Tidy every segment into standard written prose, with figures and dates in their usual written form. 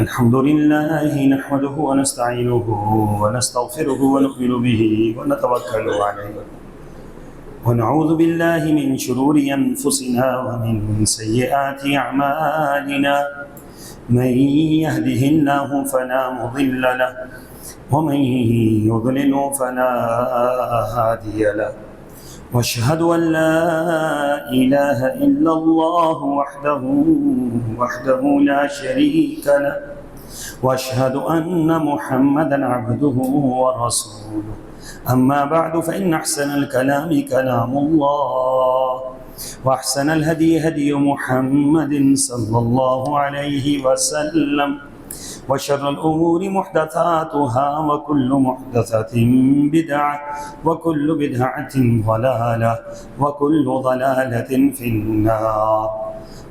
الحمد لله نحمده ونستعينه ونستغفره ونؤمن به ونتوكل عليه ونعوذ بالله من شرور أنفسنا ومن سيئات أعمالنا من يهده الله فلا مضل له ومن يضلل فلا هادي له واشهد أن لا إله إلا الله وحده لا شريك له واشهد أن محمدا عبده ورسوله أما بعد فإن أحسن الكلام كلام الله وأحسن الهدي هدي محمد صلى الله عليه وسلم وشر الأمور محدثاتها وكل محدثة بدعة وكل بدعة ضلالة وكل ضلالة في النار.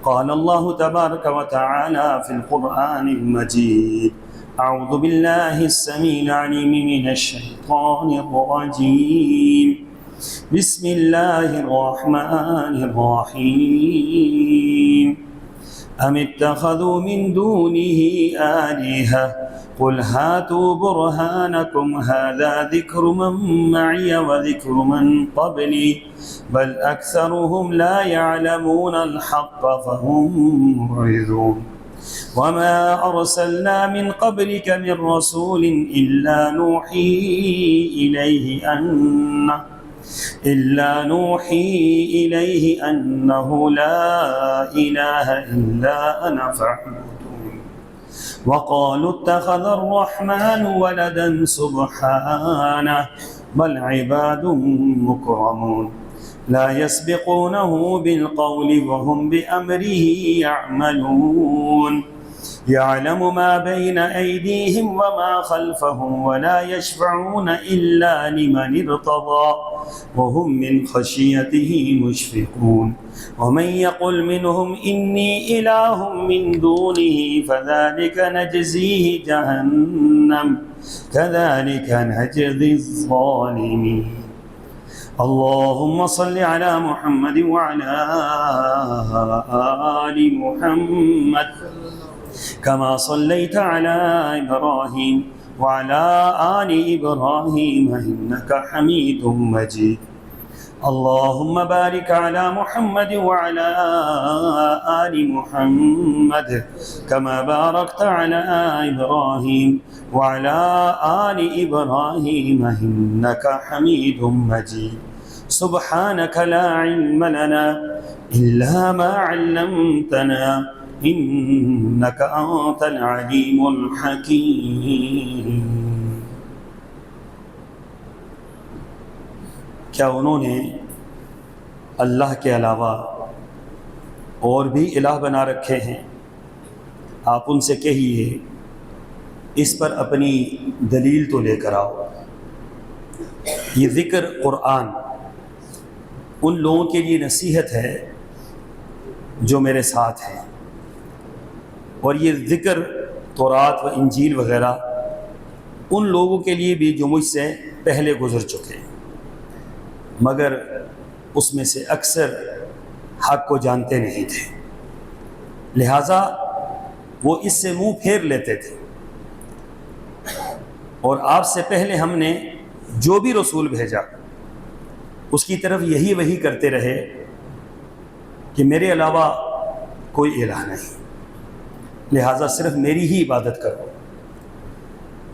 قال الله تبارك وتعالى في القرآن المجيد: أعوذ بالله السميع العليم من الشيطان الرجيم. بسم الله الرحمن الرحيم. أم اتخذوا من دونه آلهة قل هاتوا برهانكم هذا ذكر من معي وذكر من قبلي بل أكثرهم لا يعلمون الحق فهم معرضون. وما أرسلنا من قبلك من رسول إلا نوحي إليه أنه لا إله إلا أنا فاعبدون. وقالوا اتخذ الرحمن ولدا سبحانه بل عباد مكرمون لا يسبقونه بالقول وهم بأمره يعملون. يعلم ما بين أيديهم وما خلفهم ولا يشفعون إلا لمن ارتضى وهم من خشيته مشفقون. ومن يقل منهم إني إله من دونه فذلك نجزيه جهنم كذلك نجزي الظالمين. اللهم صل على محمد وعلى آل محمد كما صليت على إبراهيم وعلى آل إبراهيم إنك حميد مجيد. اللهم بارك على محمد وعلى آل محمد كما باركت على إبراهيم وعلى آل إبراهيم إنك حميد مجيد. سبحانك لا علم لنا إلا ما علمتنا إنك أنت العليم الحكيم. کیا انہوں نے اللہ کے علاوہ اور بھی الہ بنا رکھے ہیں؟ آپ ان سے کہیے اس پر اپنی دلیل تو لے کر آؤ. یہ ذکر قرآن ان لوگوں کے لیے نصیحت ہے جو میرے ساتھ ہیں، اور یہ ذکر تورات و انجیل وغیرہ ان لوگوں کے لیے بھی جو مجھ سے پہلے گزر چکے ہیں، مگر اس میں سے اکثر حق کو جانتے نہیں تھے، لہٰذا وہ اس سے منہ پھیر لیتے تھے. اور آپ سے پہلے ہم نے جو بھی رسول بھیجا اس کی طرف یہی وحی کرتے رہے کہ میرے علاوہ کوئی الہ نہیں، لہٰذا صرف میری ہی عبادت کرو.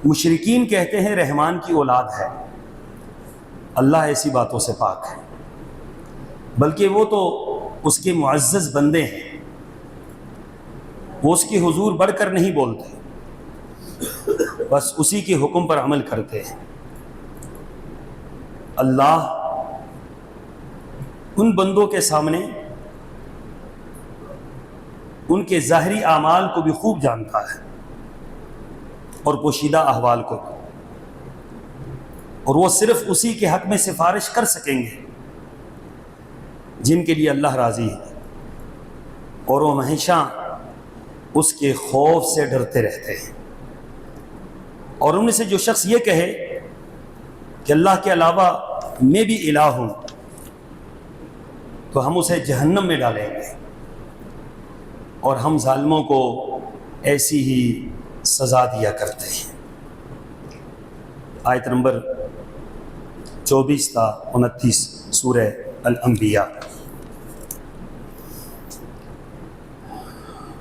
مشرکین کہتے ہیں رحمان کی اولاد ہے، اللہ ایسی باتوں سے پاک ہے، بلکہ وہ تو اس کے معزز بندے ہیں، وہ اس کے حضور بڑھ کر نہیں بولتے، بس اسی کے حکم پر عمل کرتے ہیں. اللہ ان بندوں کے سامنے ان کے ظاہری اعمال کو بھی خوب جانتا ہے اور پوشیدہ احوال کو، اور وہ صرف اسی کے حق میں سفارش کر سکیں گے جن کے لیے اللہ راضی ہے، اور وہ ہمیشہ اس کے خوف سے ڈرتے رہتے ہیں. اور ان میں سے جو شخص یہ کہے کہ اللہ کے علاوہ میں بھی الہ ہوں تو ہم اسے جہنم میں ڈالیں گے، اور ہم ظالموں کو ایسی ہی سزا دیا کرتے ہیں۔ آیت نمبر 24 تا 29 سورہ الانبیاء۔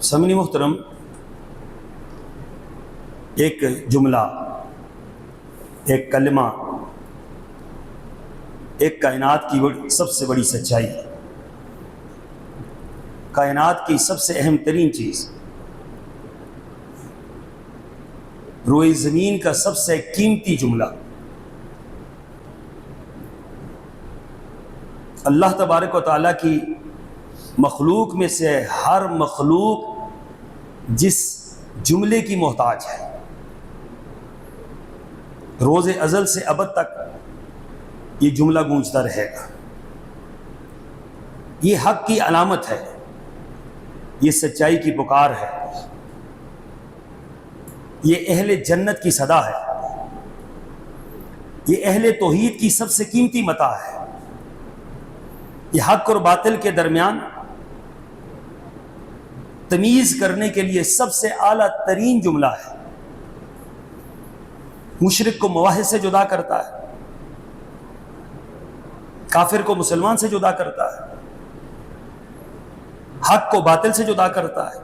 سامعین محترم، ایک جملہ، ایک کلمہ، ایک کائنات کی سب سے بڑی سچائی، کائنات کی سب سے اہم ترین چیز، روئے زمین کا سب سے قیمتی جملہ، اللہ تبارک و تعالیٰ کی مخلوق میں سے ہر مخلوق جس جملے کی محتاج ہے، روز ازل سے ابد تک یہ جملہ گونجتا رہے گا۔ یہ حق کی علامت ہے، یہ سچائی کی پکار ہے، یہ اہل جنت کی صدا ہے، یہ اہل توحید کی سب سے قیمتی متاع ہے، یہ حق اور باطل کے درمیان تمیز کرنے کے لیے سب سے اعلیٰ ترین جملہ ہے، مشرک کو موحد سے جدا کرتا ہے، کافر کو مسلمان سے جدا کرتا ہے، حق کو باطل سے جدا کرتا ہے،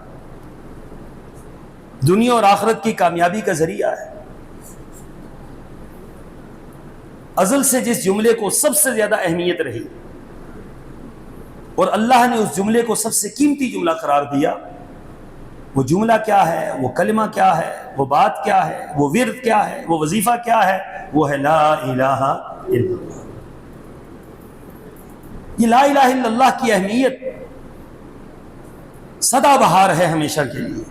دنیا اور آخرت کی کامیابی کا ذریعہ ہے۔ ازل سے جس جملے کو سب سے زیادہ اہمیت رہی اور اللہ نے اس جملے کو سب سے قیمتی جملہ قرار دیا، وہ جملہ کیا ہے، وہ کلمہ کیا ہے، وہ بات کیا ہے، وہ ورد کیا ہے، وہ وظیفہ کیا ہے؟ وہ ہے لا الہ الا اللہ۔ یہ لا الہ الا اللہ کی اہمیت سدا بہار ہے ہمیشہ کے لیے۔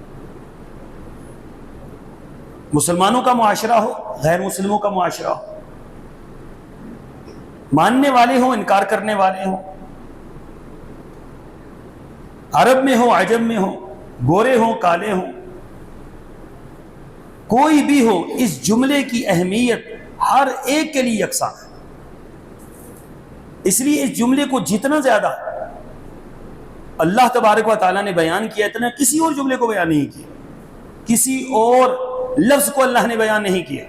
مسلمانوں کا معاشرہ ہو، غیر مسلموں کا معاشرہ ہو، ماننے والے ہوں، انکار کرنے والے ہوں، عرب میں ہو، عجم میں ہو، گورے ہوں، کالے ہوں، کوئی بھی ہو، اس جملے کی اہمیت ہر ایک کے لیے یکساں ہے۔ اس لیے اس جملے کو جتنا زیادہ اللہ تبارک و تعالیٰ نے بیان کیا، اتنا کسی اور جملے کو بیان نہیں کیا، کسی اور لفظ کو اللہ نے بیان نہیں کیا۔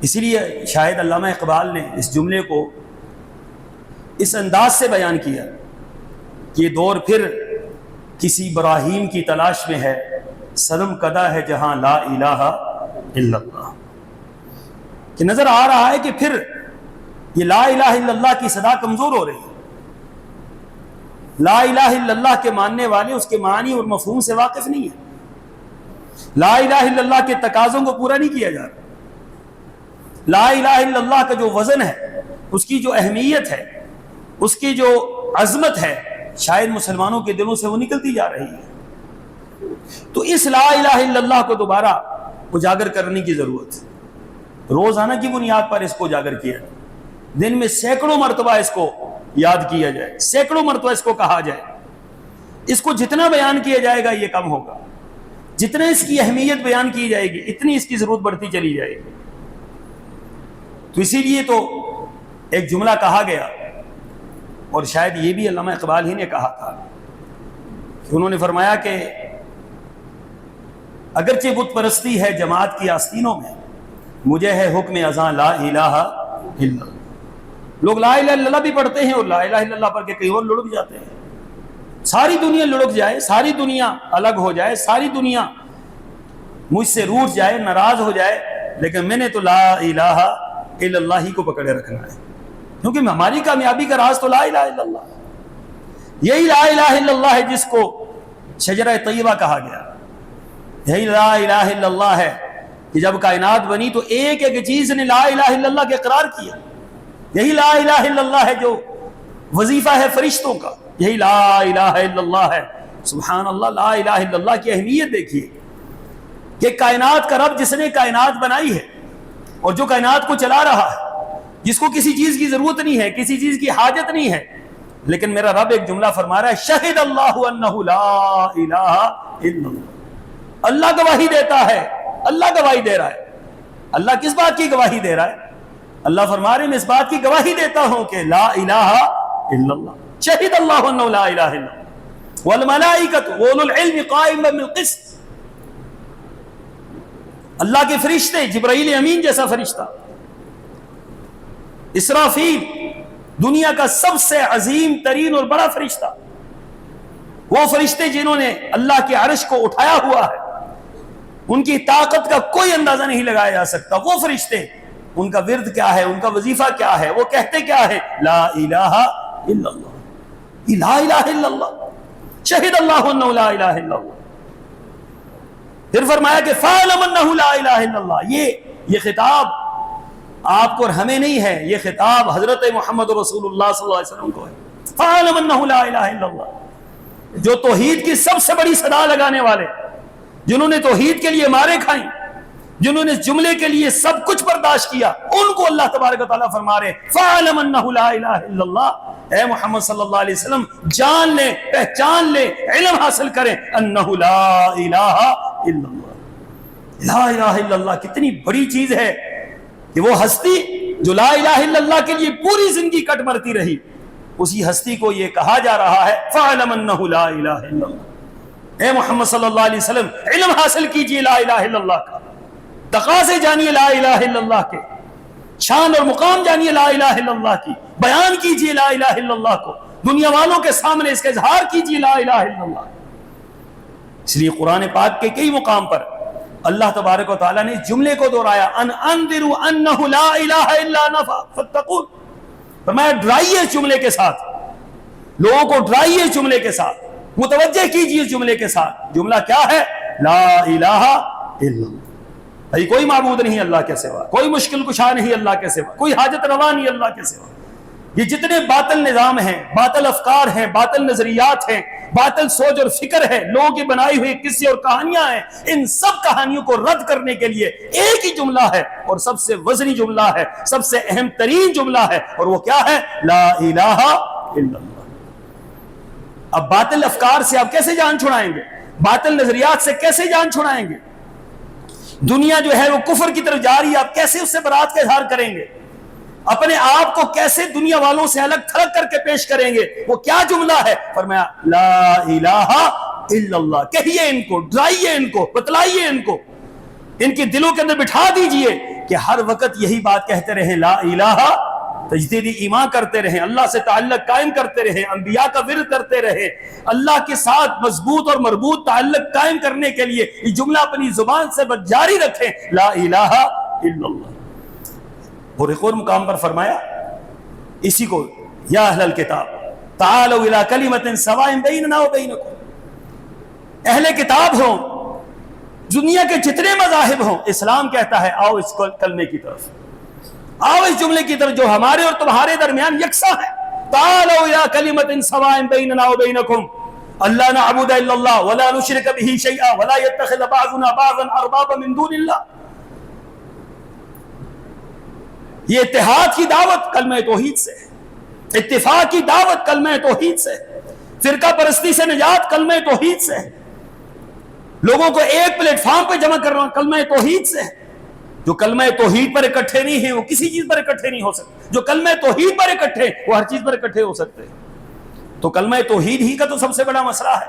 اسی لیے شاید علامہ اقبال نے اس جملے کو اس انداز سے بیان کیا کہ یہ دور پھر کسی ابراہیم کی تلاش میں ہے، صنم کدہ ہے جہاں لا الہ الا اللہ، کہ نظر آ رہا ہے کہ پھر یہ لا الہ الا اللہ کی صدا کمزور ہو رہی ہے۔ لا الہ الا اللہ کے ماننے والے اس کے معنی اور مفہوم سے واقف نہیں ہیں، لا الہ الا اللہ کے تقاضوں کو پورا نہیں کیا جا رہا، لا الہ الا اللہ کا جو وزن ہے، اس کی جو اہمیت ہے، اس کی جو عظمت ہے، شاید مسلمانوں کے دلوں سے وہ نکلتی جا رہی ہے۔ تو اس لا الہ الا اللہ کو دوبارہ اجاگر کرنے کی ضرورت ہے، روزانہ کی بنیاد پر اس کو اجاگر کیا جائے، دن میں سینکڑوں مرتبہ اس کو یاد کیا جائے، سینکڑوں مرتبہ اس کو کہا جائے۔ اس کو جتنا بیان کیا جائے گا یہ کم ہوگا، جتنا اس کی اہمیت بیان کی جائے گی اتنی اس کی ضرورت بڑھتی چلی جائے گی۔ تو اسی لیے تو ایک جملہ کہا گیا، اور شاید یہ بھی علامہ اقبال ہی نے کہا تھا کہ انہوں نے فرمایا کہ اگرچہ بت پرستی ہے جماعت کی آستینوں میں، مجھے ہے حکم اذاں لا الہ الا اللہ۔ لوگ لا الہ الا اللہ بھی پڑھتے ہیں اور لا الہ الا اللہ پڑھ کے کہیں اور لڑک جاتے ہیں، ساری دنیا لڑک جائے، ساری دنیا الگ ہو جائے، ساری دنیا مجھ سے روٹھ جائے، ناراض ہو جائے، لیکن میں نے تو لا الہ الا اللہ ہی کو پکڑے رکھنا ہے، کیونکہ ہماری کامیابی کا راز تو لا الہ الا اللہ ہے۔ یہی لا الہ الا اللہ ہے جس کو شجرہ طیبہ کہا گیا، یہی لا الہ الا اللہ ہے کہ جب کائنات بنی تو ایک ایک چیز نے لا الہ الا اللہ کے اقرار کیا۔ یہی لا الہ الا اللہ ہے جو وظیفہ ہے فرشتوں کا، یہی لا الہ الا اللہ ہے۔ سبحان اللہ، لا الہ الا اللہ کی اہمیت دیکھیے کہ کائنات کا رب جس نے کائنات بنائی ہے اور جو کائنات کو چلا رہا ہے، جس کو کسی چیز کی ضرورت نہیں ہے، کسی چیز کی حاجت نہیں ہے، لیکن میرا رب ایک جملہ فرما رہا ہے، شہد اللہ انہ لا الہ الا اللہ۔ اللہ گواہی دیتا ہے، اللہ گواہی دے رہا ہے۔ اللہ کس بات کی گواہی دے رہا ہے؟ اللہ فرما رہے ہیں میں اس بات کی گواہی دیتا ہوں کہ لا الہ الا اللہ، شہد اللہ انہ لا الہ الا اللہ۔ والملائکۃ وَأُولُو الْعِلْمِ قَائِمًا بِالْقِسْطِ. اللہ کے فرشتے، جبرائیل امین جیسا فرشتہ، اسرافیل، دنیا کا سب سے عظیم ترین اور بڑا فرشتہ، وہ فرشتے جنہوں نے اللہ کے عرش کو اٹھایا ہوا ہے، ان کی طاقت کا کوئی اندازہ نہیں لگایا جا سکتا. وہ فرشتے، ان کا ورد کیا ہے، ان کا وظیفہ کیا ہے، وہ کہتے کیا ہے؟ لا الہ الا اللہ، لا الہ الا اللہ، شہد اللہ انہ لا الہ الا اللہ. پھر فرمایا کہ فَاعْلَمْ أَنَّهُ لَا إِلَهَ إِلَّا اللَّهُ. یہ خطاب آپ کو اور ہمیں نہیں ہے، یہ خطاب حضرت محمد رسول اللہ صلی اللہ علیہ وسلم کو ہے. فَاعْلَمْ أَنَّهُ لَا إِلَهَ إِلَّا اللَّهُ. جو توحید کی سب سے بڑی صدا لگانے والے، جنہوں نے توحید کے لیے مارے کھائیں، جنہوں نے اس جملے کے لیے سب کچھ برداشت کیا، ان کو اللہ تبارک و تعالیٰ فرما رہے فَاعْلَمْ أَنَّهُ لَا إِلَهَ إِلَّا اللَّهُ. اے محمد صلی اللہ علیہ وسلم جان لے، پہچان لے، علم حاصل کریں انہ لا الہ الا اللہ. لا الہ الا اللہ کتنی بڑی چیز ہے کہ وہ ہستی جو لا الہ الا اللہ کے لیے پوری زندگی کٹ مرتی رہی، اسی ہستی کو یہ کہا جا رہا ہے فَاعْلَمْ أَنَّهُ لَا إِلَهَ إِلَّا اللَّهُ. اے محمد صلی اللہ علیہ وسلم علم حاصل کیجئے لا الہ الا اللہ کا، تقاضے جانیے لا الہ الا اللہ کے، شان اور مقام جانیے لا الہ الا اللہ کی، بیان کیجئے لا الہ الا اللہ کو، دنیا والوں کے سامنے اس کا اظہار کیجئے لا الہ الا اللہ. اس لیے قرآن پاک کے کئی مقام پر اللہ تبارک و تعالیٰ نے جملے کو دہرایا ان انذروا انہ لا الہ الا انا فاتقون. فرمایا ڈرائیے اس جملے کے ساتھ، لوگوں کو ڈرائیے اس جملے کے ساتھ، متوجہ کیجئے اس جملے کے ساتھ. جملہ کیا ہے؟ لا الہ الا اللہ. بھائی کوئی معبود نہیں اللہ کے سوا، کوئی مشکل کشا نہیں اللہ کے سوا، کوئی حاجت روا نہیں اللہ کے سوا. یہ جتنے باطل نظام ہیں، باطل افکار ہیں، باطل نظریات ہیں، باطل سوچ اور فکر ہے، لوگوں کی بنائی ہوئی قصے اور کہانیاں ہیں، ان سب کہانیوں کو رد کرنے کے لیے ایک ہی جملہ ہے، اور سب سے وزنی جملہ ہے، سب سے اہم ترین جملہ ہے، اور وہ کیا ہے؟ لا الہ الا اللہ. اب باطل افکار سے آپ کیسے جان چھڑائیں گے؟ باطل نظریات سے کیسے جان چھڑائیں گے؟ دنیا جو ہے وہ کفر کی طرف جا رہی ہے، آپ کیسے اس سے برات کا اظہار کریں گے؟ اپنے آپ کو کیسے دنیا والوں سے الگ تھلگ کر کے پیش کریں گے؟ وہ کیا جملہ ہے؟ فرمایا لا الہ الا اللہ. کہیے ان کو، ڈرائیے ان کو، بتلائیے ان کو، ان کے دلوں کے اندر بٹھا دیجئے کہ ہر وقت یہی بات کہتے رہیں، لا الہ، تجدید ایمان کرتے رہیں، اللہ سے تعلق قائم کرتے رہیں، انبیاء کا ورد کرتے رہیں، اللہ کے ساتھ مضبوط اور مربوط تعلق قائم کرنے کے لیے یہ جملہ اپنی زبان سے جاری رکھیں، لا الہ الا اللہ. اور ایک اور مقام پر فرمایا اسی کو، یا اہل الکتاب تعالوا الی کلمۃ سواء بیننا وبینکم. اہل کتاب ہوں، دنیا کے جتنے مذاہب ہوں، اسلام کہتا ہے آؤ اس کلمے کی طرف، آؤ اس جملے کی طرف جو ہمارے اور تمہارے درمیان یکساں ہے. تعالوا الی کلمۃ سواء بیننا وبینکم الا نعبد الا اللہ ولا نشرک به شیئا ولا يتخذ بعضنا بعضا اربابا من دون اللہ. یہ اتحاد کی دعوت کلمہ توحید سے، اتفاق کی دعوت کلمہ توحید سے، فرقہ پرستی سے نجات کلمہ توحید سے، لوگوں کو ایک پلیٹ فارم پہ جمع کرنا کلمہ توحید سے. جو کلمہ توحید پر اکٹھے نہیں ہیں وہ کسی چیز پر اکٹھے نہیں ہو سکتے، جو کلمہ توحید پر اکٹھے وہ ہر چیز پر اکٹھے ہو سکتے ہیں. تو کلمہ توحید ہی کا تو سب سے بڑا مسئلہ ہے،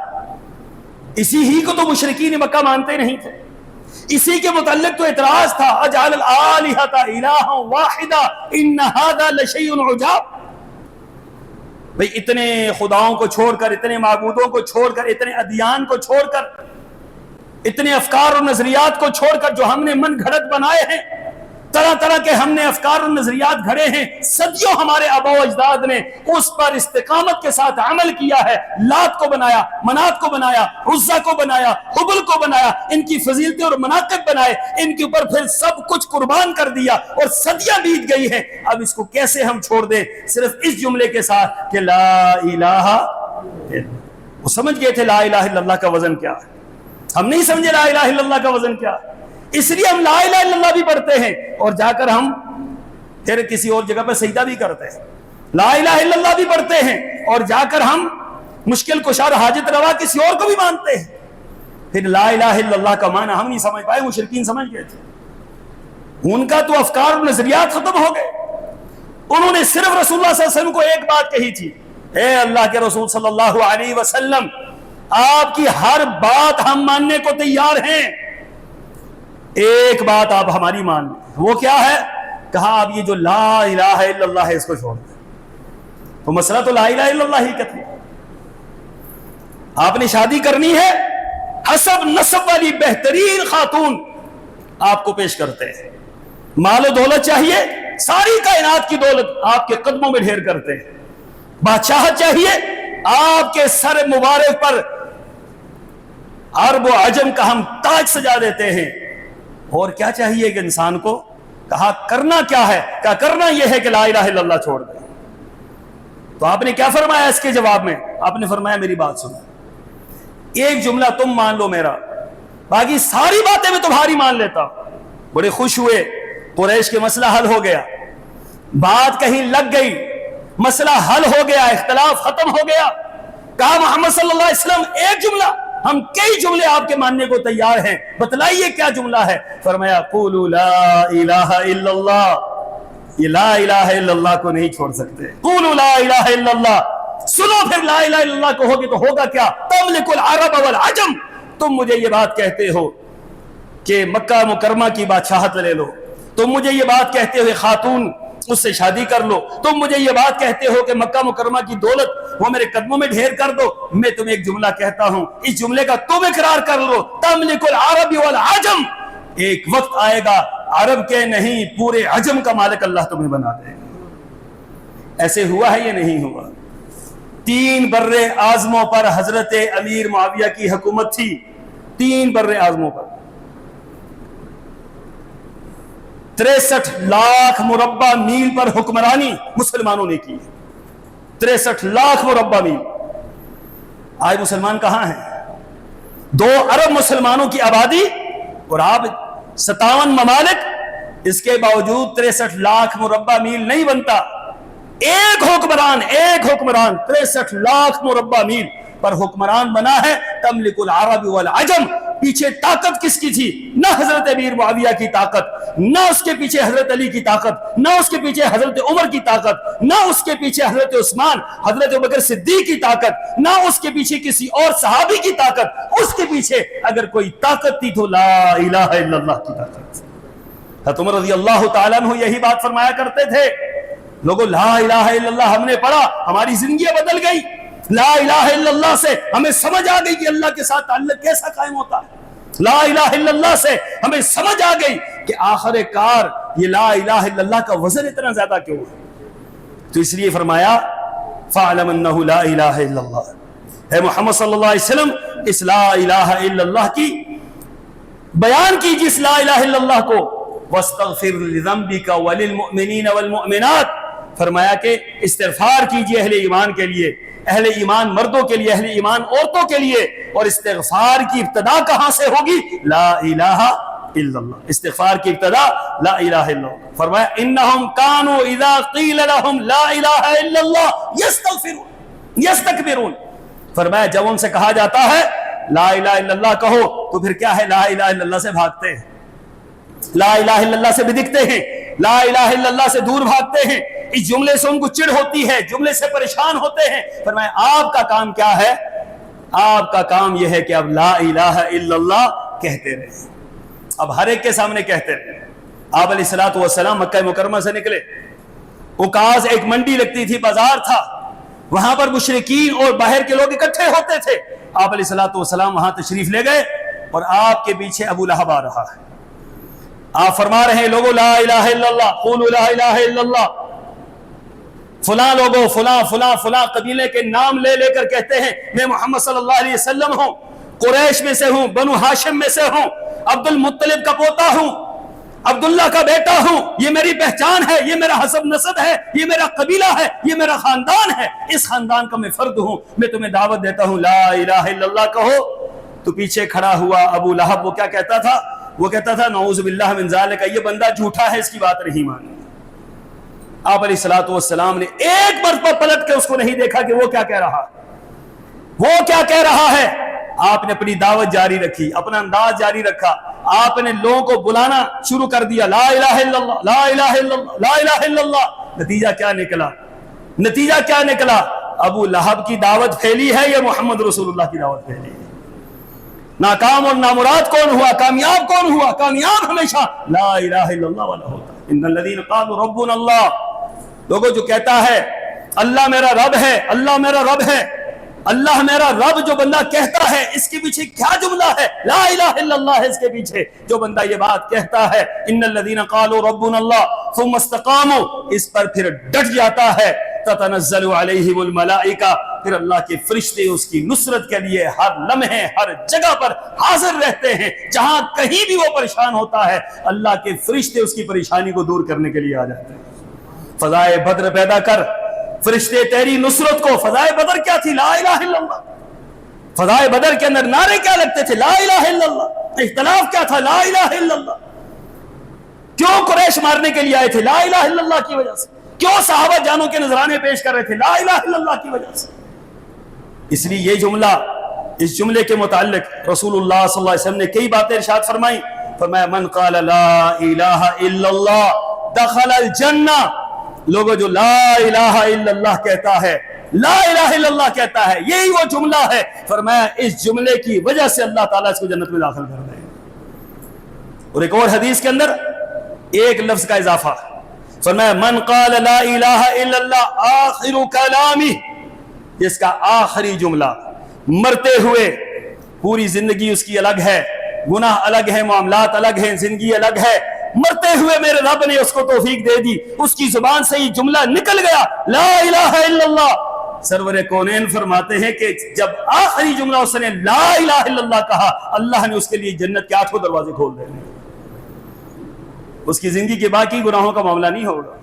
اسی ہی کو تو مشرکین مکہ مانتے نہیں تھے، اسی کے متعلق تو اعتراض تھا اجعل الآلہۃ الہا واحدا ان ھذا لشیء عجاب. بھئی اتنے خداؤں کو چھوڑ کر، اتنے معبودوں کو چھوڑ کر، اتنے ادیان کو چھوڑ کر، اتنے افکار اور نظریات کو چھوڑ کر جو ہم نے من گھڑت بنائے ہیں، طرح طرح کے ہم نے افکار اور نظریات گھڑے ہیں، صدیوں ہمارے آباء و اجداد نے اس پر استقامت کے ساتھ عمل کیا ہے. لات کو بنایا، منات کو بنایا، عزا کو بنایا، حبل کو بنایا، ان کی فضیلتیں اور مناقب بنائے، ان کے اوپر پھر سب کچھ قربان کر دیا اور صدیاں بیت گئی ہیں. اب اس کو کیسے ہم چھوڑ دیں صرف اس جملے کے ساتھ کہ لا الہ. وہ سمجھ گئے تھے لا الہ الا اللہ کا وزن کیا ہے، ہم نہیں سمجھے لا الہ الا اللہ کا وزن کیا ہے، اس لیے ہم لا الہ الا اللہ بھی پڑھتے ہیں اور جا کر ہم پھر کسی اور جگہ پر سجدہ بھی کرتے ہیں. لا الہ الا اللہ بھی پڑھتے ہیں اور جا کر ہم مشکل کشا حاجت روا کسی اور کو بھی مانتے ہیں. پھر لا الہ الا اللہ کا معنی ہم نہیں سمجھ پائے، مشرکین سمجھ گئے تھے. ان کا تو افکار اور نظریات ختم ہو گئے. انہوں نے صرف رسول اللہ صلی اللہ علیہ وسلم کو ایک بات کہی تھی، اے اللہ کے رسول صلی اللہ علیہ وسلم آپ کی ہر بات ہم ماننے کو تیار ہیں، ایک بات آپ ہماری مان لیں، وہ کیا ہے؟ کہا آپ یہ جو لا الہ الا اللہ ہے اس کو چھوڑ دیں۔ تو مسئلہ تو لا الہ الا اللہ ہی کا تھا۔ آپ نے شادی کرنی ہے، حسب نسب والی بہترین خاتون آپ کو پیش کرتے ہیں، مال و دولت چاہیے، ساری کائنات کی دولت آپ کے قدموں میں ڈھیر کرتے ہیں، بادشاہت چاہیے، آپ کے سر مبارک پر عرب و عجم کا ہم تاج سجا دیتے ہیں۔ اور کیا چاہیے کہ انسان کو؟ کہا کرنا کیا ہے؟ کہا کرنا یہ ہے کہ لا الہ الا اللہ چھوڑ دیں۔ تو آپ نے کیا فرمایا اس کے جواب میں؟ آپ نے فرمایا میری بات سنو، ایک جملہ تم مان لو میرا، باقی ساری باتیں میں تمہاری مان لیتا ہوں۔ بڑے خوش ہوئے، قریش کے مسئلہ حل ہو گیا، بات کہیں لگ گئی، مسئلہ حل ہو گیا، اختلاف ختم ہو گیا۔ کہا محمد صلی اللہ علیہ وسلم ایک جملہ، ہم کئی جملے آپ کے ماننے کو تیار ہیں، بتلائیے کیا جملہ ہے؟ فرمایا قولوا لا الہ الا اللہ، یہ لا الہ الا اللہ کو نہیں چھوڑ سکتے، قولوا لا الہ الا اللہ۔ سنو پھر لا الہ الا اللہ کہو گے تو ہوگا کیا؟ تملک العرب والعجم، تم مجھے یہ بات کہتے ہو کہ مکہ مکرمہ کی بادشاہت لے لو، تم مجھے یہ بات کہتے ہوئے خاتون اس سے شادی کر لو، تم مجھے یہ بات کہتے ہو کہ مکہ مکرمہ کی دولت وہ میرے قدموں میں ڈھیر کر دو، میں تمہیں ایک جملہ کہتا ہوں، اس جملے کا تم اقرار کر لو، تملک العرب والعجم، ایک وقت آئے گا عرب کے نہیں پورے عجم کا مالک اللہ تمہیں بنا دے گا۔ ایسے ہوا ہے یہ نہیں ہوا؟ 3 بر اعظموں پر حضرت امیر معاویہ کی حکومت تھی، 3 بر اعظموں پر 63 لاکھ مربع میل پر حکمرانی مسلمانوں نے کی، 63 لاکھ مربع میل۔ آج مسلمان کہاں ہیں؟ 2 ارب مسلمانوں کی آبادی اور آپ 57 ممالک، اس کے باوجود 63 لاکھ مربع میل نہیں بنتا۔ ایک حکمران 63 لاکھ مربع میل پر حکمران بنا ہے، تملک العرب والعجم۔ پیچھے طاقت کس کی تھی؟ نہ حضرت امیر معاویہ کی طاقت، نہ اس کے پیچھے حضرت علی کی طاقت، نہ اس کے پیچھے حضرت عمر کی طاقت، نہ اس کے پیچھے حضرت عثمان حضرت ابوبکر صدیق کی طاقت، نہ اس کے پیچھے کسی اور صحابی کی طاقت، اس کے پیچھے اگر کوئی طاقت تھی تو لا الہ الا اللہ کی طاقت۔ حضرت عمر رضی اللہ تعالیٰ عنہ یہی بات فرمایا کرتے تھے، لوگوں لا الہ الا اللہ ہم نے پڑھا، ہماری زندگیاں بدل گئی، لا الہ الا اللہ سے ہمیں سمجھ آ گئی کہ اللہ کے ساتھ تعلق کیسا قائم ہوتا ہے، لا الہ الا اللہ سے ہمیں سمجھ آ گئی کہ آخر کار یہ لا الہ الا اللہ کا وزن اتنا زیادہ کیوں ہے۔ تو اس لیے فرمایا فَاعْلَمْ أَنَّهُ لَا إِلَهَ إِلَّا اللَّهُ، اے محمد صلی اللہ علیہ وسلم اس لا الہ الا اللہ کی بیان کیجیے، اس لا الہ الا اللہ کو، وَاسْتَغْفِرْ لِذَنْبِكَ وَلِلْمُؤْمِنِينَ وَالْمُؤْمِنَاتِ، فرمایا کہ استغفار کیجیے اہل ایمان کے لیے، اہل ایمان مردوں کے لیے، اہل ایمان عورتوں کے لیے۔ اور استغفار کی ابتدا کہاں سے ہوگی؟ لا الہ الا اللہ، استغفار کی ابتدا لا الہ الا اللہ۔ فرمایا انہم کانوا اذا قیل لهم لا الہ الا اللہ یستکبرون، فرمایا جب ان سے کہا جاتا ہے لا الہ الا اللہ کہو تو پھر کیا ہے؟ لا الہ الا اللہ سے بھاگتے ہیں، لا الہ الا اللہ سے بدکتے ہیں، لا الہ الا اللہ سے دور بھاگتے ہیں، اس جملے سے ان کو چڑ ہوتی ہے، جملے سے پریشان ہوتے ہیں۔ فرمایا آپ کا کام کیا ہے؟ آپ کا کام یہ ہے کہ اب لا الہ الا اللہ کہتے رہے، اب ہر ایک کے سامنے کہتے رہے۔ آپ علیہ الصلوۃ والسلام مکہ مکرمہ سے نکلے، اوکاز ایک منڈی لگتی تھی، بازار تھا، وہاں پر مشرکین اور باہر کے لوگ اکٹھے ہوتے تھے۔ آپ علیہ الصلوۃ والسلام وہاں تشریف لے گئے اور آپ کے پیچھے ابو لہب آ رہا ہے، آپ فرما رہے ہیں لوگوں لا الہ الا اللہ، قولوا لا الہ الا اللہ، فلاں لوگوں فلاں فلاں فلاں قبیلے کے نام لے لے کر کہتے ہیں میں محمد صلی اللہ علیہ وسلم ہوں، قریش میں سے ہوں، بنو ہاشم میں سے ہوں، عبد المطلب کا پوتا ہوں، عبداللہ کا بیٹا ہوں، یہ میری پہچان ہے، یہ میرا حسب نسب ہے، یہ میرا قبیلہ ہے، یہ میرا خاندان ہے، اس خاندان کا میں فرد ہوں، میں تمہیں دعوت دیتا ہوں لا الہ الا اللہ کہو۔ تو پیچھے کھڑا ہوا ابو لہب، وہ کیا کہتا تھا؟ وہ کہتا تھا نعوذ باللہ من ذالک، یہ بندہ جھوٹا ہے، اس کی بات نہیں مانی۔ آپ علیہ الصلوۃ والسلام نے ایک مرتبہ پلٹ کے اس کو نہیں دیکھا کہ وہ کیا کہہ رہا ہے، وہ کیا کہہ رہا ہے۔ آپ نے اپنی دعوت جاری رکھی، اپنا انداز جاری رکھا، آپ نے لوگوں کو بلانا شروع کر دیا لا الہ الا اللہ، لا الہ الا اللہ، لا الہ الا اللہ۔ نتیجہ کیا نکلا؟ نتیجہ کیا نکلا؟ ابو لہب کی دعوت پھیلی ہے یا محمد رسول اللہ کی دعوت پھیلی ہے؟ ناکام اور نامراد کون ہوا؟ کامیاب کون ہوا؟ کامیاب ہمیشہ لا الہ الا اللہ والا ہوتا ہے۔ ان الذین قالوا ربنا اللہ، لوگوں جو کہتا ہے اللہ میرا رب ہے، اللہ میرا رب ہے، اللہ میرا رب جو بندہ کہتا ہے، اس کے پیچھے کیا جملہ ہے؟ لا الہ الا اللہ ہے اس کے پیچھے۔ جو بندہ یہ بات کہتا ہے ان الذین قالوا ربنا اللہ ثم استقاموا، اس پر پھر ڈٹ جاتا ہے، تتنزل علیہم الملائکہ، پھر اللہ کے فرشتے اس کی نصرت کے لیے ہر لمحے ہر جگہ پر حاضر رہتے ہیں۔ جہاں کہیں بھی وہ پریشان ہوتا ہے، اللہ کے فرشتے اس کی پریشانی کو دور کرنے کے لیے آ جاتے ہیں۔ فضائے بدر پیدا کر، فرشتے تیری نصرت کو۔ فضائے بدر کیا تھی؟ لا الہ الا اللہ۔ فضائے بدر کے اندر نعرے کیا لگتے تھے؟ لا الہ الا اللہ۔ اختلاف کیا تھا؟ لا الہ الا اللہ۔ کیوں قریش مارنے کے لیے آئے تھے؟ لا الہ الا اللہ کی وجہ سے۔ کیوں صحابہ جانوں کے نذرانے پیش کر رہے تھے؟ لا الہ الا اللہ کی وجہ سے۔ اس لیے یہ جملہ، اس جملے کے متعلق رسول اللہ صلی اللہ علیہ وسلم نے کئی باتیں ارشاد فرمائی۔ فرمایا من قال لا الہ الا اللہ دخل الجنہ، لوگوں جو لا الہ الا اللہ کہتا ہے، لا الہ الا اللہ کہتا ہے، یہی وہ جملہ ہے، فرمایا اس جملے کی وجہ سے اللہ تعالیٰ اس کو جنت میں داخل کر دے گا۔ اور ایک اور حدیث کے اندر ایک لفظ کا اضافہ، فرمایا من قال لا الہ الا اللہ آخر کلامی، جس کا آخری جملہ، مرتے ہوئے پوری زندگی اس کی الگ ہے، گناہ الگ ہے، معاملات الگ ہیں، زندگی الگ ہے، مرتے ہوئے میرے رب نے اس کو توفیق دے دی، اس کی زبان سے یہ جملہ نکل گیا لا الہ الا اللہ۔ سرور کونین فرماتے ہیں کہ جب آخری جملہ اس نے لا الہ الا اللہ کہا، اللہ نے اس کے لیے جنت کے 8 دروازے کھول دیے۔ اس کی زندگی کے باقی گناہوں کا معاملہ نہیں ہوگا،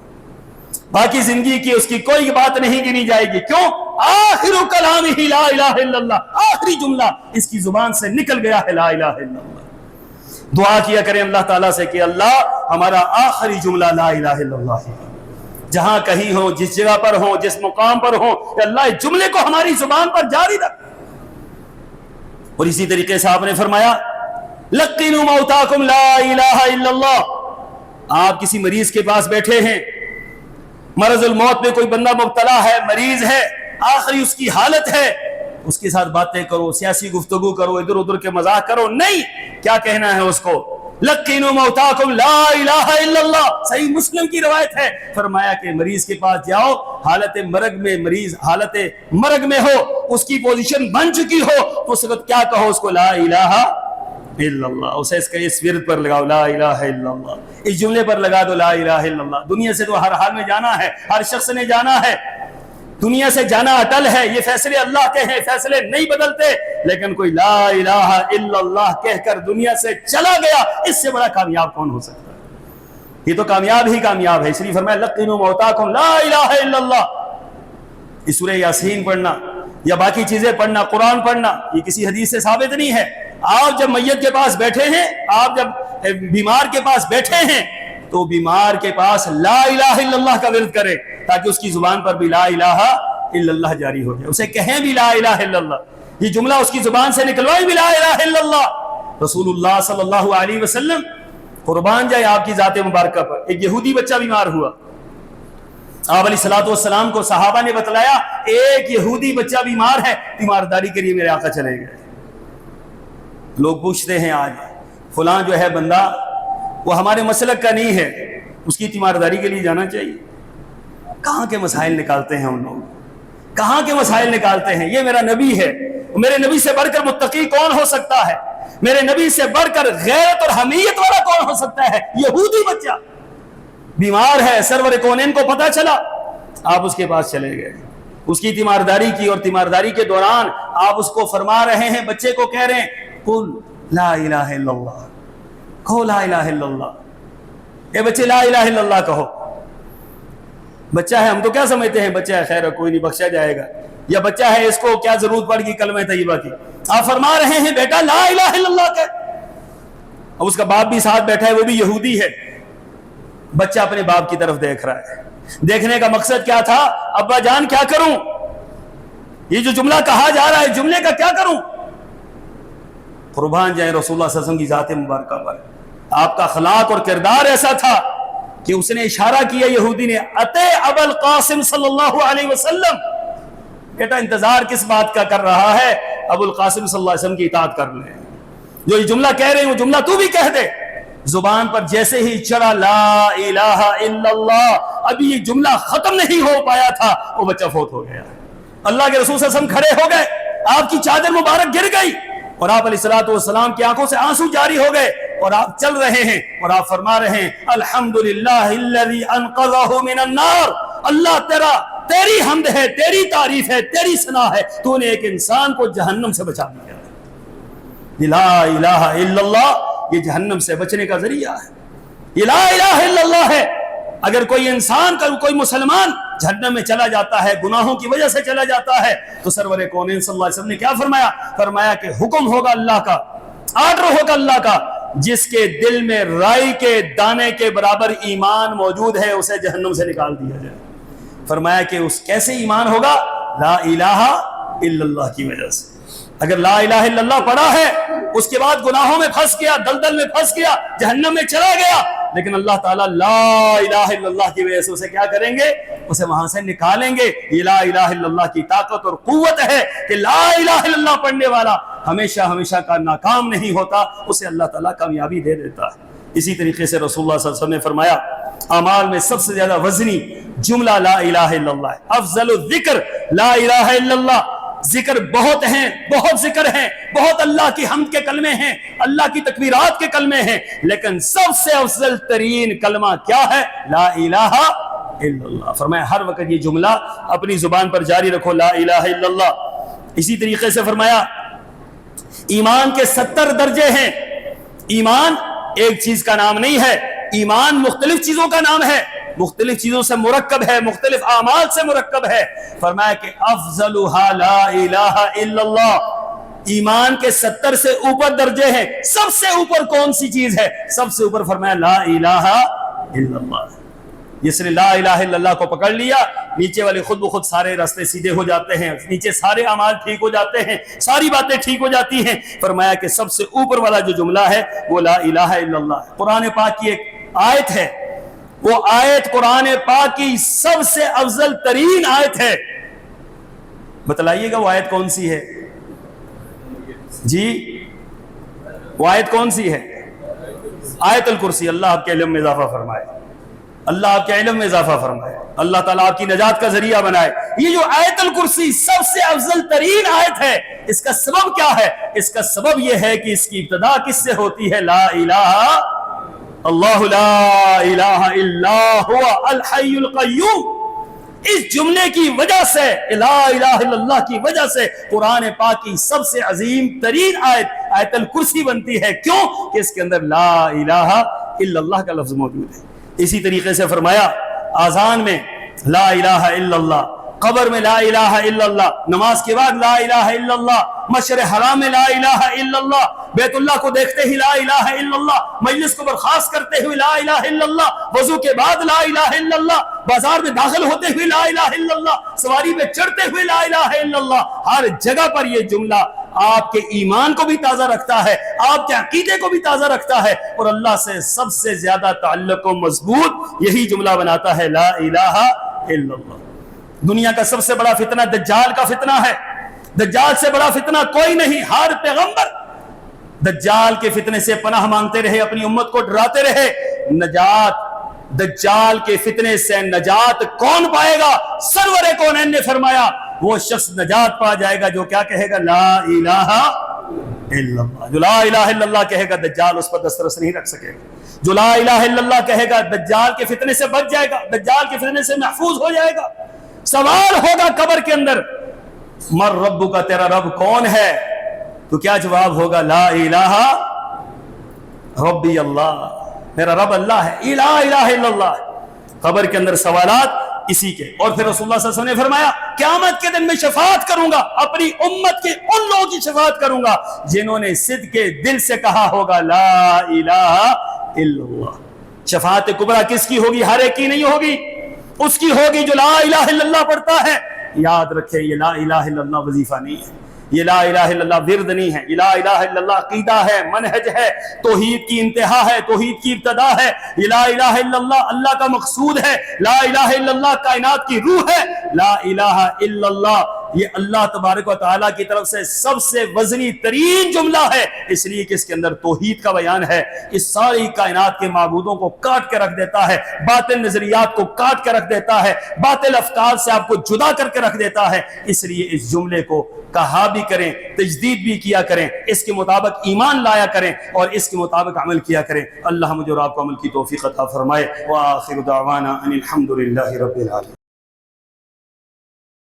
باقی زندگی کی اس کی کوئی بات نہیں گنی جائے گی۔ کیوں؟ آخر کلامہ لا الہ الا اللہ، آخری جملہ اس کی زبان سے نکل گیا ہے لا الہ الا اللہ۔ دعا کیا کریں اللہ تعالیٰ سے کہ اللہ ہمارا آخری جملہ لا الہ الا اللہ ہے، جہاں کہیں ہو، جس جگہ پر ہو، جس مقام پر ہو، کہ اللہ اس جملے کو ہماری زبان پر جاری رکھ۔ اور اسی طریقے سے آپ نے فرمایا لقنوا موتاکم لا الہ الا اللہ۔ آپ کسی مریض کے پاس بیٹھے ہیں، مرض الموت میں کوئی بندہ مبتلا ہے، مریض ہے، آخری اس کی حالت ہے، اس کے ساتھ باتیں کرو، سیاسی گفتگو کرو، ادھر ادھر کے مذاق کرو، نہیں، کیا کہنا ہے اس کو؟ لقنوا موتاکم لا الہ الا اللہ۔ صحیح مسلم کی روایت ہے، فرمایا کہ مریض کے پاس جاؤ، حالت مرگ میں، مریض حالت مرگ میں ہو، اس کی پوزیشن بن چکی ہو، تو اس وقت کیا کہو اس کو؟ لا الہ الا اللہ۔ اسے اس ورد پر لگاؤ لا الہ الا اللہ، اس جملے پر لگا دو لا الہ الا اللہ۔ دنیا سے تو ہر حال میں جانا ہے، ہر شخص نے جانا ہے، دنیا سے جانا اٹل ہے، یہ فیصلے اللہ کے ہیں، فیصلے نہیں بدلتے، لیکن کوئی لا الہ الا اللہ کہہ کر دنیا سے چلا گیا، اس سے بڑا کامیاب کون ہو سکتا ہے؟ یہ تو کامیاب ہی کامیاب ہے۔ اس لیے فرمایا لقنوا موتاکم لا الہ الا اللہ۔ اس سورہ یاسین پڑھنا یا باقی چیزیں پڑھنا، قرآن پڑھنا، یہ کسی حدیث سے ثابت نہیں ہے۔ آپ جب میت کے پاس بیٹھے ہیں، آپ جب بیمار کے پاس بیٹھے ہیں، تو بیمار کے پاس لا الہ الا اللہ کا ورد کریں، تاکہ اس کی زبان پر بھی لا الہ الا اللہ جاری ہو جائے، اسے کہیں بھی لا الہ الا اللہ، یہ جملہ اس کی زبان سے نکلوائیں بھی لا الہ الا اللہ۔ رسول اللہ صلی اللہ علیہ وسلم قربان جائے آپ کی ذات مبارکہ پر، ایک یہودی بچہ بیمار ہوا، آپ علیہ الصلوۃ والسلام کو صحابہ نے بتلایا ایک یہودی بچہ بیمار ہے، تیمارداری کے لیے میرے آقا چلے گئے۔ لوگ پوچھتے ہیں آج فلاں جو ہے بندہ وہ ہمارے مسلک کا نہیں ہے، اس کی تیمارداری کے لیے جانا چاہیے۔ کہاں کے مسائل نکالتے ہیں ہم لوگ، کہاں کے مسائل نکالتے ہیں؟ یہ میرا نبی ہے، میرے نبی سے بڑھ کر متقی کون ہو سکتا ہے؟ میرے نبی سے بڑھ کر غیرت اور حمیت والا کون ہو سکتا ہے؟ یہودی بچہ بیمار ہے، سرور کونین کو پتا چلا، آپ اس کے پاس چلے گئے، اس کی تیمارداری کی، اور تیمارداری کے دوران آپ اس کو فرما رہے ہیں، بچے کو کہہ رہے ہیں قل لا الہ الا اللہ، کہو لا الہ الا اللہ، اے بچے لا الہ الا اللہ کہو۔ بچہ ہے، ہم تو کیا سمجھتے ہیں بچہ ہے، خیر کوئی نہیں، بخشا جائے گا، یا بچہ ہے اس کو کیا ضرورت پڑ گئی کلمہ طیبہ کی؟ آپ فرما رہے ہیں بیٹا لا الہ الا اللہ کہ، اب اس کا باپ بھی ساتھ بیٹھا ہے، وہ بھی یہودی ہے، بچہ اپنے باپ کی طرف دیکھ رہا ہے، دیکھنے کا مقصد کیا تھا؟ ابا جان کیا کروں، یہ جو جملہ کہا جا رہا ہے جملے کا کیا کروں؟ قربان جائیں رسول اللہ صلی اللہ علیہ وسلم کی ذات مبارکہ پر، آپ کا اخلاق اور کردار ایسا تھا کہ اس نے اشارہ کیا، یہودی نے، اتے ابو القاسم صلی اللہ علیہ وسلم، بیٹا انتظار کس بات کا کر رہا ہے؟ ابو القاسم صلی اللہ علیہ وسلم کی اطاعت کر لیں. جو یہ جملہ کہہ رہے ہیں وہ جملہ تو بھی کہہ دے. زبان پر جیسے ہی چڑھا لا الہ الا اللہ، ابھی یہ جملہ ختم نہیں ہو پایا تھا وہ بچہ فوت ہو گیا. اللہ کے رسول صلی اللہ علیہ وسلم کھڑے ہو گئے، آپ کی چادر مبارک گر گئی اور آپ علیہ الصلوۃ والسلام کی آنکھوں سے آنسو جاری ہو گئے اور آپ چل رہے ہیں اور آپ فرما رہے ہیں الحمدللہ الذی انقذہ من النار. اللہ تیری حمد ہے، تیری تعریف ہے، تیری ثنا ہے، تو نے ایک انسان کو جہنم سے بچا دیا. لا الہ الا اللہ یہ جہنم سے بچنے کا ذریعہ ہے. یہ لا الہ الا اللہ ہے. اگر کوئی انسان کوئی مسلمان جہنم میں چلا جاتا ہے، گناہوں کی وجہ سے چلا جاتا ہے، تو سرور کونین صلی اللہ علیہ وسلم نے کیا فرمایا؟ فرمایا کہ حکم ہوگا اللہ کا، آرڈر ہوگا اللہ کا، جس کے دل میں رائی کے دانے کے برابر ایمان موجود ہے اسے جہنم سے نکال دیا جائے. فرمایا کہ اس کیسے ایمان ہوگا؟ لا الہ الا اللہ کی وجہ سے. اگر لا الہ الا اللہ پڑھا ہے، اس کے بعد گناہوں میں پھنس گیا، دلدل میں پھنس گیا، جہنم میں چلا گیا، لیکن اللہ تعالیٰ لا الہ الا اللہ کی وجہ سے اسے کیا کریں گے؟ اسے وہاں سے نکالیں گے. یہ لا الہ الا اللہ کی طاقت اور قوت ہے کہ لا الہ الا اللہ پڑھنے والا ہمیشہ ہمیشہ کا ناکام نہیں ہوتا، اسے اللہ تعالیٰ کامیابی دے دیتا ہے. اسی طریقے سے رسول اللہ صلی اللہ علیہ وسلم نے فرمایا اعمال میں سب سے زیادہ وزنی جملہ لا الہ الا اللہ ہے. افضل الذکر لا الہ الا اللہ. ذکر بہت ہیں، بہت ذکر ہیں، بہت اللہ کی حمد کے کلمے ہیں، اللہ کی تکبیرات کے کلمے ہیں، لیکن سب سے افضل ترین کلمہ کیا ہے؟ لا الہ الا اللہ. فرمایا ہر وقت یہ جملہ اپنی زبان پر جاری رکھو، لا الہ الا اللہ. اسی طریقے سے فرمایا ایمان کے 70 درجے ہیں. ایمان ایک چیز کا نام نہیں ہے، ایمان مختلف چیزوں کا نام ہے، مختلف چیزوں سے مرکب ہے، مختلف اعمال سے مرکب ہے. فرمایا کہ افضلها لا الہ الا اللہ. ایمان کے 70 سے اوپر درجے ہیں. سب سے اوپر کون سی چیز ہے؟ سب سے اوپر فرمایا لا الہ الا اللہ. جس نے لا الہ الا اللہ کو پکڑ لیا، نیچے والے خود بخود سارے راستے سیدھے ہو جاتے ہیں، نیچے سارے اعمال ٹھیک ہو جاتے ہیں، ساری باتیں ٹھیک ہو جاتی ہیں. فرمایا کہ سب سے اوپر والا جو جملہ ہے وہ لا الہ الا اللہ ہے. قرآن پاک کی ایک آیت ہے، وہ آیت قرآن پاک کی سب سے افضل ترین آیت ہے. بتلائیے گا وہ آیت کون سی ہے؟ جی وہ آیت کون سی ہے؟ آیت الکرسی. اللہ آپ کے علم میں اضافہ فرمائے، اللہ آپ کے علم میں اضافہ فرمائے، اللہ تعالیٰ آپ کی نجات کا ذریعہ بنائے. یہ جو آیت الکرسی سب سے افضل ترین آیت ہے، اس کا سبب کیا ہے؟ اس کا سبب یہ ہے کہ اس کی ابتدا کس سے ہوتی ہے؟ لا الہ اللہ لا الہ الا ہوا الحی القیوم. اس جملے کی وجہ سے، لا الہ الا اللہ کی وجہ سے قرآن پاک کی سب سے عظیم ترین آیت آیت الکرسی بنتی ہے. کیوں؟ کہ اس کے اندر لا الہ الا اللہ کا لفظ موجود ہے. اسی طریقے سے فرمایا آذان میں لا الہ الا اللہ، قبر میں لا الہ الا اللہ، نماز کے بعد لا الہ الا اللہ، مشعر حرام میں لا الہ الا اللہ، بیت اللہ کو دیکھتے ہی لا الہ الا اللہ، مجلس کو برخاست کرتے ہوئے لا الہ الا اللہ، وضو کے بعد لا الہ الا اللہ، بازار میں داخل ہوتے ہوئے لا الہ الا اللہ، سواری پہ چڑھتے ہوئے لا الہ الا اللہ. ہر جگہ پر یہ جملہ آپ کے ایمان کو بھی تازہ رکھتا ہے، آپ کے عقیدے کو بھی تازہ رکھتا ہے، اور اللہ سے سب سے زیادہ تعلق و مضبوط یہی جملہ بناتا ہے لا الہ الا اللہ. دنیا کا سب سے بڑا فتنہ دجال کا فتنہ ہے. دجال سے بڑا فتنہ کوئی نہیں. ہر پیغمبر دجال کے فتنے سے پناہ مانگتے رہے، اپنی امت کو ڈراتے رہے. دجال کے فتنے سے نجات کون پائے گا؟ سرور کونین نے فرمایا وہ شخص نجات پا جائے گا جو کیا کہے گا؟ لا الہ الا اللہ. جو لا الہ الا اللہ کہے گا دجال اس پر دسترس نہیں رکھ سکے گا. جو لا الہ الا اللہ کہے گا دجال کے فتنے سے بچ جائے گا، دجال کے فتنے سے محفوظ ہو جائے گا. سوال ہوگا قبر کے اندر مر رب کا، تیرا رب کون ہے؟ تو کیا جواب ہوگا؟ لا الہ ربی اللہ، میرا رب اللہ ہے. لا الہ الا اللہ. قبر کے اندر سوالات اسی کے. اور پھر رسول اللہ صلی اللہ علیہ وسلم نے فرمایا قیامت کے دن میں شفاعت کروں گا، اپنی امت کے ان لوگوں کی شفاعت کروں گا جنہوں نے صدق کے دل سے کہا ہوگا لا الہ الا اللہ. شفاعت کبریٰ کس کی ہوگی؟ ہر ایک کی نہیں ہوگی، اس کی ہوگی جو لا الہ الا اللہ پڑھتا ہے. یاد رکھیں یہ لا الہ الا اللہ وظیفہ نہیں ہے، یہ لا الہ الا اللہ ورد نہیں ہے، یہ لا الہ الا اللہ عقیدہ ہے، منہج ہے، توحید کی انتہا ہے، توحید کی ابتدا ہے. یہ لا الہ الا اللہ اللہ کا مقصود ہے. لا الہ الا اللہ کائنات کی روح ہے. لا الہ الا اللہ یہ اللہ تبارک و تعالیٰ کی طرف سے سب سے وزنی ترین جملہ ہے، اس لیے کہ اس کے اندر توحید کا بیان ہے۔ اس ساری کائنات کے معبودوں کو کاٹ کے رکھ دیتا ہے، باطل نظریات کو کاٹ کے رکھ دیتا ہے، باطل افکار سے آپ کو جدا کر کے رکھ دیتا ہے۔ اس لیے اس جملے کو کہا بھی کریں، تجدید بھی کیا کریں، اس کے مطابق ایمان لایا کریں اور اس کے مطابق عمل کیا کریں۔ اللہ مجھے اور آپ کو عمل کی توفیق عطا فرمائے۔ وآخر دعوانا ان الحمد للہ رب العالمین۔